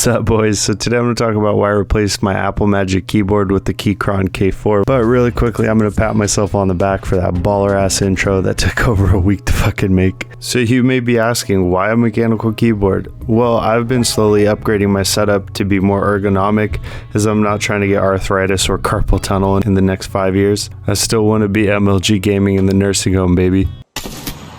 What's up, boys? So today I'm going to talk about why I replaced my Apple Magic keyboard with the Keychron K4. But really quickly, I'm going to pat myself on the back for that baller ass intro that took over a week to fucking make. So you may be asking, why a mechanical keyboard? Well, I've been slowly upgrading my setup to be more ergonomic, as I'm not trying to get arthritis or carpal tunnel in the next 5 years. I still want to be MLG gaming in the nursing home, baby.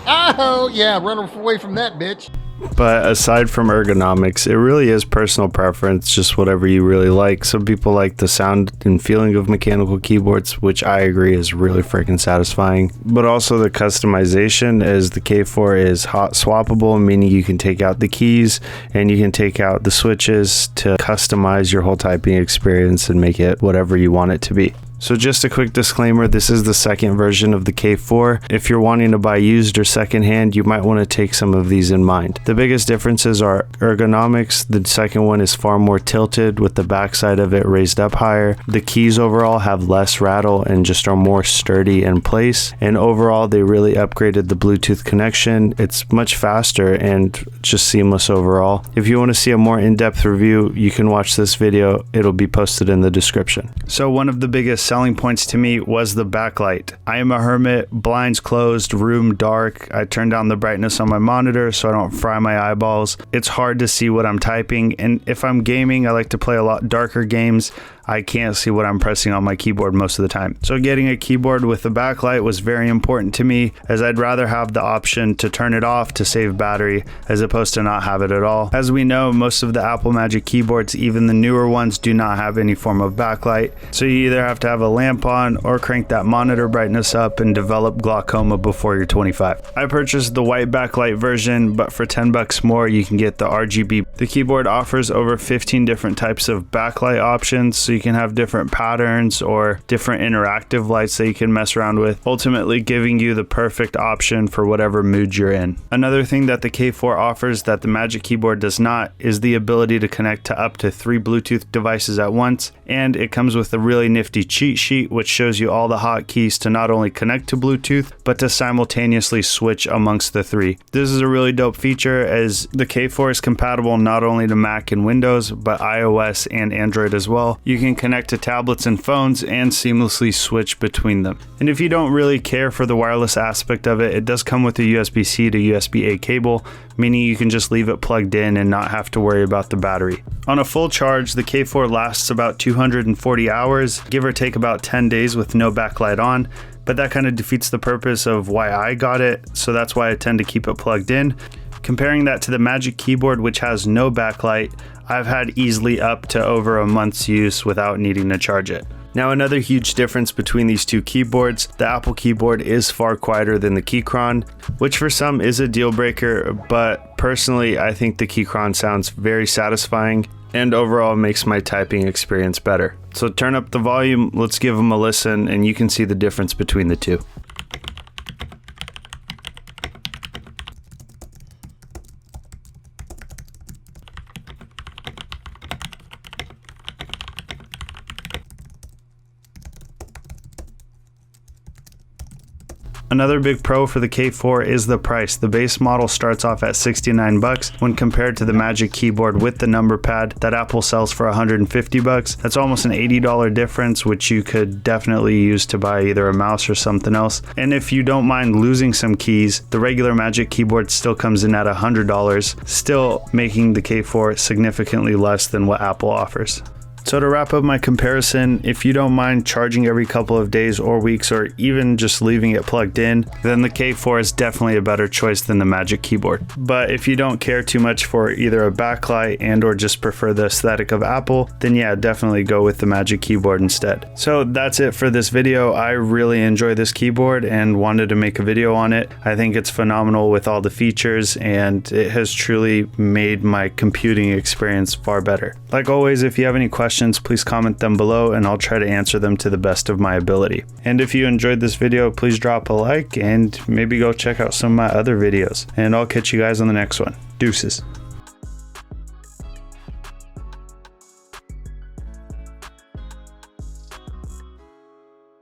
Oh, yeah, run away from that bitch. But aside from ergonomics, it really is personal preference, just whatever you really like. Some people like the sound and feeling of mechanical keyboards, which I agree is really freaking satisfying. But also the customization, as the K4 is hot swappable, meaning you can take out the keys and you can take out the switches to customize your whole typing experience and make it whatever you want it to be. So just a quick disclaimer, this is the second version of the K4. If you're wanting to buy used or secondhand, you might want to take some of these in mind. The biggest differences are ergonomics. The second one is far more tilted with the backside of it raised up higher. The keys overall have less rattle and just are more sturdy in place. And overall, they really upgraded the Bluetooth connection. It's much faster and just seamless overall. If you want to see a more in-depth review, you can watch this video. It'll be posted in the description. So one of the biggest selling points to me was the backlight. I am a hermit, blinds closed, room dark. I turn down the brightness on my monitor so I don't fry my eyeballs. It's hard to see what I'm typing, and if I'm gaming, I like to play a lot darker games. I can't see what I'm pressing on my keyboard most of the time. So getting a keyboard with a backlight was very important to me, as I'd rather have the option to turn it off to save battery as opposed to not have it at all. As we know, most of the Apple Magic keyboards, even the newer ones, do not have any form of backlight. So you either have to have a lamp on or crank that monitor brightness up and develop glaucoma before you're 25. I purchased the white backlight version, but for $10 more, you can get the RGB. The keyboard offers over 15 different types of backlight options, so you can have different patterns or different interactive lights that you can mess around with, ultimately giving you the perfect option for whatever mood you're in. Another thing that the K4 offers that the Magic Keyboard does not is the ability to connect to up to 3 Bluetooth devices at once, and it comes with a really nifty cheat sheet which shows you all the hotkeys to not only connect to Bluetooth, but to simultaneously switch amongst the 3. This is a really dope feature, as the K4 is compatible not only to Mac and Windows, but iOS and Android as well. You can connect to tablets and phones and seamlessly switch between them. And if you don't really care for the wireless aspect of it, it does come with a USB-C to USB-A cable, meaning you can just leave it plugged in and not have to worry about the battery. On a full charge, the K4 lasts about 240 hours, give or take about 10 days with no backlight on, but that kind of defeats the purpose of why I got it, so that's why I tend to keep it plugged in. Comparing that to the Magic Keyboard, which has no backlight, I've had easily up to over a month's use without needing to charge it. Now, another huge difference between these two keyboards, the Apple keyboard is far quieter than the Keychron, which for some is a deal breaker, but personally I think the Keychron sounds very satisfying and overall makes my typing experience better. So turn up the volume, let's give them a listen, and you can see the difference between the two. Another big pro for the K4 is the price. The base model starts off at $69 when compared to the Magic Keyboard with the number pad that Apple sells for $150. That's almost an $80 difference, which you could definitely use to buy either a mouse or something else. And if you don't mind losing some keys, the regular Magic Keyboard still comes in at $100, still making the K4 significantly less than what Apple offers. So to wrap up my comparison, if you don't mind charging every couple of days or weeks, or even just leaving it plugged in, then the K4 is definitely a better choice than the Magic Keyboard. But if you don't care too much for either a backlight and or just prefer the aesthetic of Apple, then yeah, definitely go with the Magic Keyboard instead. So that's it for this video. I really enjoy this keyboard and wanted to make a video on it. I think it's phenomenal with all the features, and it has truly made my computing experience far better. Like always, if you have any questions, please comment them below and I'll try to answer them to the best of my ability. And if you enjoyed this video, please drop a like and maybe go check out some of my other videos. And I'll catch you guys on the next one. Deuces.